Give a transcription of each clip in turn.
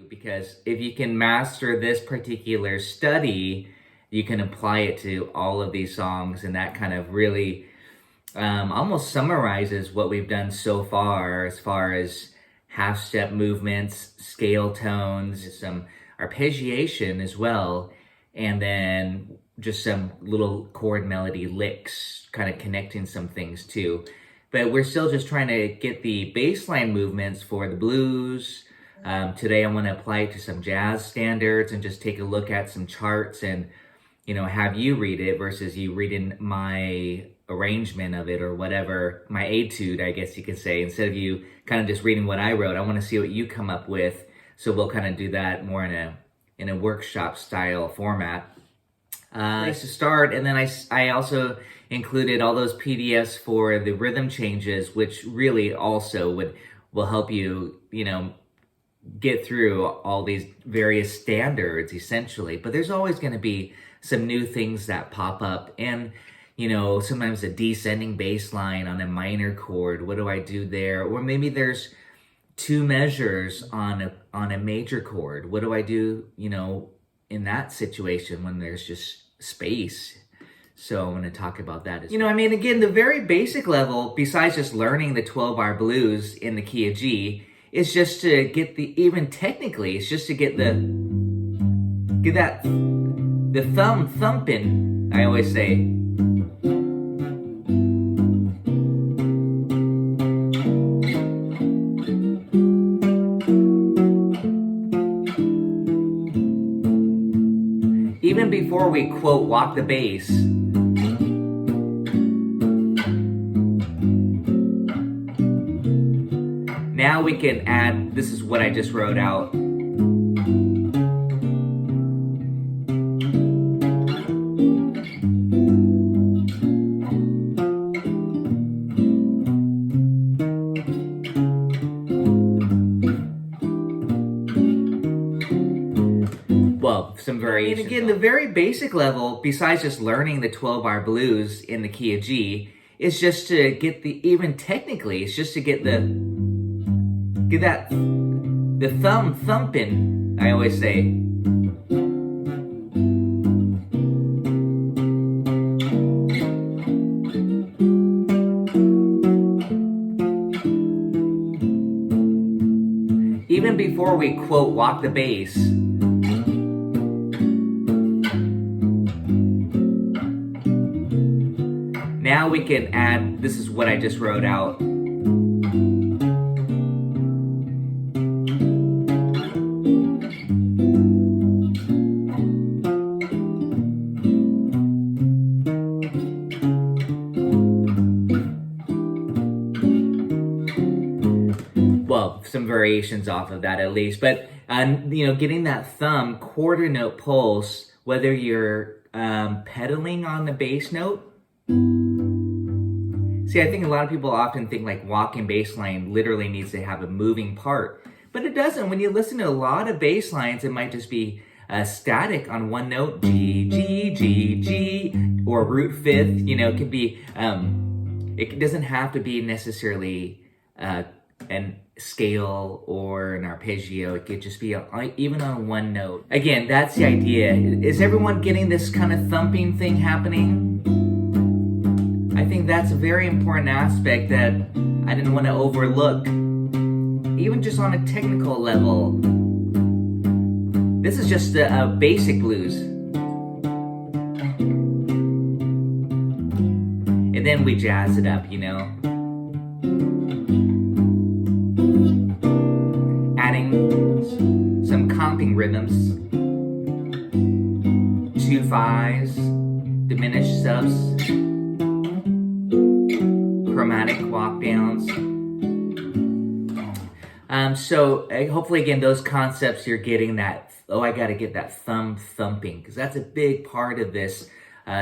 because if you can master this particular study, you can apply it to all of these songs, and that kind of really almost summarizes what we've done so far as half step movements, scale tones, some arpeggiation as well, and then just some little chord melody licks, kind of connecting some things too. But we're still just trying to get the bass line movements for the blues. Today I want to apply it to some jazz standards and just take a look at some charts and, have you read it versus you reading my arrangement of it or whatever, my etude, I guess you could say, instead of you kind of just reading what I wrote. I want to see what you come up with. So we'll kind of do that more in a workshop style format. Place to start, and then I also included all those PDFs for the rhythm changes, which really also will help you, get through all these various standards essentially. But there's always going to be some new things that pop up, and sometimes a descending bass line on a minor chord. What do I do there? Or maybe there's two measures on a major chord. What do I do, in that situation when there's just space? So I'm going to talk about that as well. Again, the very basic level, besides just learning the 12-bar blues in the key of G, is just to get even technically, it's just to get the thumb thumping, I always say. Even before we quote walk the bass, now we can add, this is what I just wrote out. Well, some variations. And again, the very basic level, besides just learning the 12-bar blues in the key of G, is just to get even technically, it's just to get the thumb thumping, I always say. Even before we quote walk the bass, now we can add, this is what I just wrote out. Well, some variations off of that at least, but getting that thumb quarter note pulse, whether you're pedaling on the bass note. See, I think a lot of people often think like walking bass line literally needs to have a moving part, but it doesn't. When you listen to a lot of bass lines, it might just be static on one note, G, G, G, G, or root fifth. It could be, it doesn't have to be necessarily an scale or an arpeggio. It could just be even on one note. Again, that's the idea. Is everyone getting this kind of thumping thing happening? I think that's a very important aspect that I didn't want to overlook, even just on a technical level. This is just a basic blues. And then we jazz it up, adding some comping rhythms, 2/5s, diminished subs, chromatic walk downs. So hopefully again, those concepts you're getting that, I got to get that thumb thumping, because that's a big part of this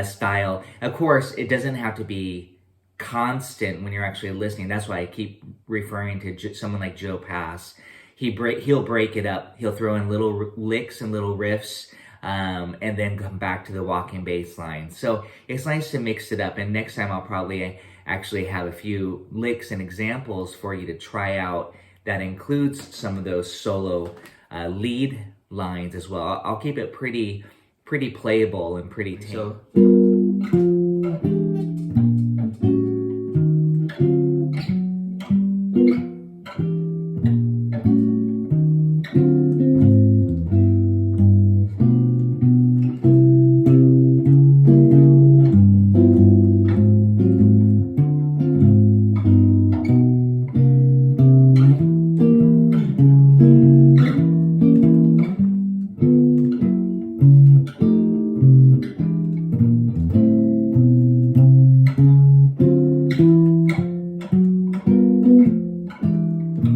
style. Of course, it doesn't have to be constant when you're actually listening. That's why I keep referring to someone like Joe Pass. He'll break it up. He'll throw in little licks and little riffs, and then come back to the walking bass line. So it's nice to mix it up. And next time I'll probably actually have a few licks and examples for you to try out that includes some of those solo lead lines as well. I'll keep it pretty playable and pretty tame. So,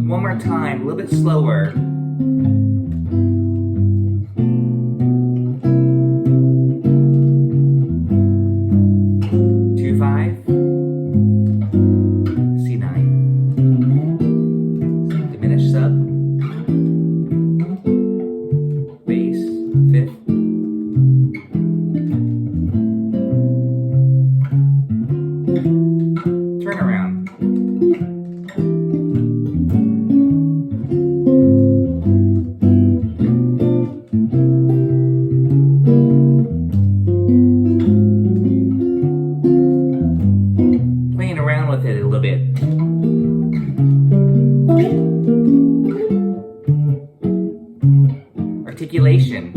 one more time, a little bit slower. 2/5, C9, diminished sub, bass, 5th, turn around. Playing around with it a little bit. Articulation.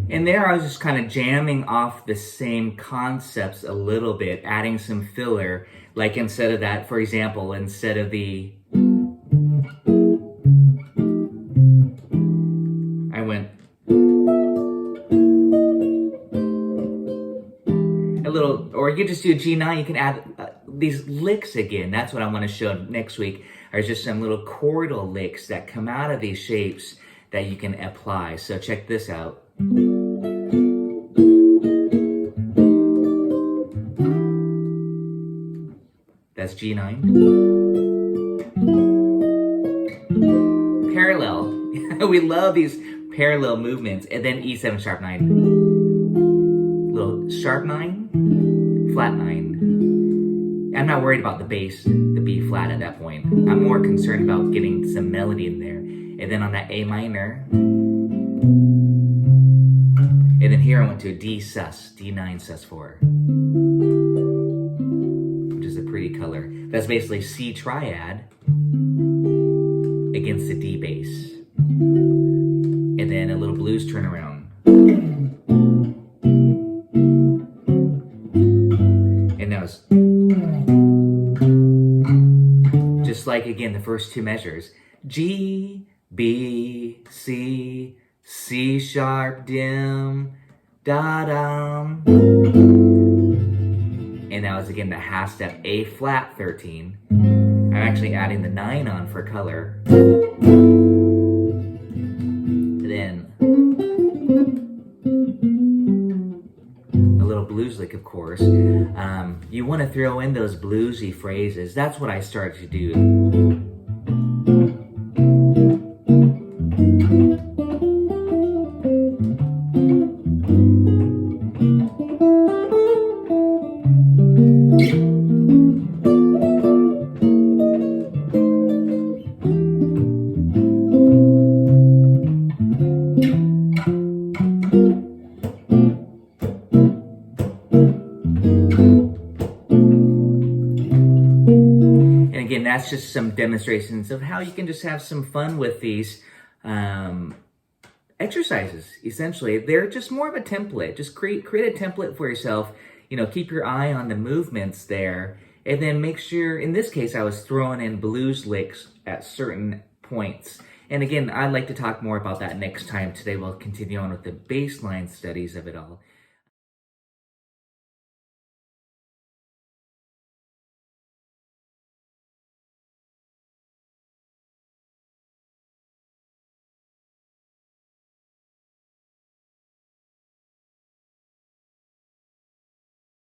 And there I was just kind of jamming off the same concepts a little bit, adding some filler. Like instead of that, for example, instead of the, I went a little, or you could just do a G9, you can add these licks again. That's what I want to show next week. There's just some little chordal licks that come out of these shapes that you can apply. So check this out. That's G9. Parallel. We love these parallel movements. And then E7 sharp 9. Little sharp 9, flat 9. I'm not worried about the bass, the B flat at that point. I'm more concerned about getting some melody in there. And then on that A minor. And then here I went to a D sus, D9 sus4. Which is a pretty color. That's basically C triad against the D bass. And then a little blues turnaround. And that was just like, again, the first two measures. G, B, C, C sharp, dim, da-dum. And that was, again, the half step A flat 13. I'm actually adding the 9 on for color. Then a little blues lick, of course. You want to throw in those bluesy phrases. That's what I started to do. Again, that's just some demonstrations of how you can just have some fun with these exercises. Essentially, they're just more of a template. Just create a template for yourself. You know, keep your eye on the movements there, and then make sure. In this case, I was throwing in blues licks at certain points. And again, I'd like to talk more about that next time. Today, we'll continue on with the bass line studies of it all.